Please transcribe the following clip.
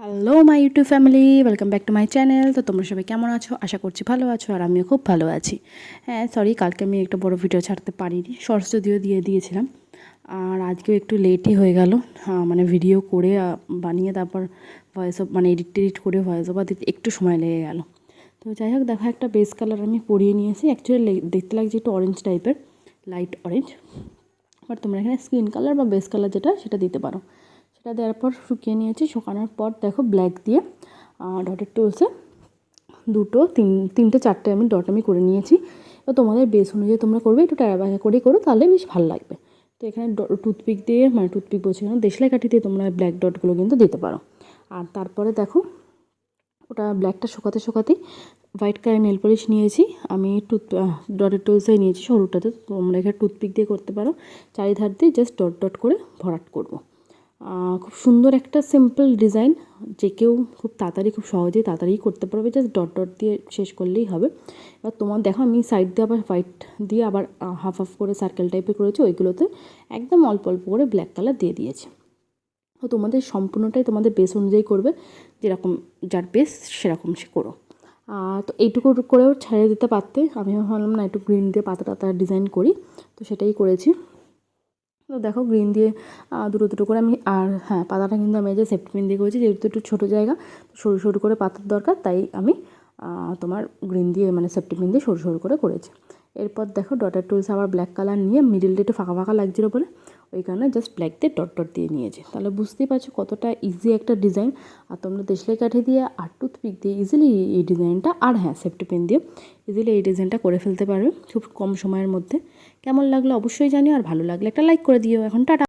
Hello my YouTube family, welcome back to my channel. তো তোমরা সবাই কেমন আছো? আশা করছি ভালো আছো, আর আমিও খুব ভালো আছি। হ্যাঁ, সরি, কালকে আমি একটা বড় ভিডিও ছাড়তে পারিনি, শর্টস যদিও দিয়ে দিয়েছিলাম। আর আজকেও একটু লেটই হয়ে গেল, মানে ভিডিও করে বানিয়ে তারপর মানে এডিট করে ভয়েস ওভার দিতে একটু সময় লেগে গেল। তো যাই হোক, দেখো একটা বেস কালার আমি পরিয়ে নিয়েছি। অ্যাকচুয়ালি দেখতে লাগছে একটু অরেঞ্জ টাইপের, লাইট অরেঞ্জ। বাট তোমরা এখানে স্কিন কালার বা বেস কালার যেটা সেটা দিতে পারো। সেটা দেওয়ার পর শুকিয়ে নিয়েছি। শুকানোর পর দেখো ব্ল্যাক দিয়ে ডটের টুলসে তিনটে চারটে আমি ডট আমি করে নিয়েছি। তো তোমাদের বেস অনুযায়ী তোমরা করবে, একটু ট্যাড়া ব্যাকা করেই করো, তাহলে বেশ ভালো লাগবে। তো এখানে টুথপিক দিয়ে, মানে টুথপিক বলছি না, দেশলাই কাঠি দিয়ে তোমরা ব্ল্যাক ডটগুলো কিন্তু দিতে পারো। আর তারপরে দেখো ওটা ব্ল্যাকটা শুকাতেই হোয়াইট কালার নেল পলিশ নিয়েছি আমি, ডটের টুলসে নিয়েছি সরুটাতে। তোমরা এখানে টুথপিক দিয়ে করতে পারো। চারিধার দিয়ে জাস্ট ডট ডট করে ভরাট করবো। খুব সুন্দর একটা সিম্পল ডিজাইন, যে কেউ খুব তাড়াতাড়ি করতে পারবে। জাস্ট ডট ডট দিয়ে শেষ করলেই হবে। এবার তোমার দেখো আমি সাইড দিয়ে আবার হোয়াইট দিয়ে আবার হাফ হাফ করে সার্কেল টাইপের করেছি, ওইগুলোতে একদম অল্প অল্প করে ব্ল্যাক কালার দিয়ে দিয়েছি। তো তোমাদের সম্পূর্ণটাই তোমাদের বেস অনুযায়ী করবে, যেরকম যার বেস সেরকম সে করো। তো এইটুকু করেও ছেড়ে দিতে পারতে, আমিও ভাবলাম না একটু গ্রিন দিয়ে পাতা ডিজাইন করি, তো সেটাই করেছি। তো দেখো গ্রিন দিয়ে দুটো করে আমি, আর হ্যাঁ পাতাটা কিন্তু আমি যে সেফটি পিন দিয়ে করেছি, যেহেতু একটু ছোটো জায়গা, সরু সরু করে পাতার দরকার, তাই আমি তোমার গ্রিন দিয়ে মানে সেফটি পিন দিয়ে সরু সরু করে করেছি। এরপর দেখো ডটের টুলস আবার ব্ল্যাক কালার নিয়ে মিডিলটা একটু ফাঁকা ফাঁকা লাগছিলো বলে ওই কারণে জাস্ট ব্ল্যাক দিয়ে ডট ডট দিয়ে নিয়েছি। তাহলে বুঝতেই পারছো কতটা ইজি একটা ডিজাইন। আর তোমরা দেশলাই কাঠি দিয়ে আর টুথপিক দিয়ে ইজিলি এই ডিজাইনটা, আর হ্যাঁ সেফটি পিন দিয়ে ইজিলি এই ডিজাইনটা করে ফেলতে পারবে খুব কম সময়ের মধ্যে। কেমন লাগলো অবশ্যই জানিও, আর ভালো লাগলে একটা লাইক করে দিও। এখন টাটা।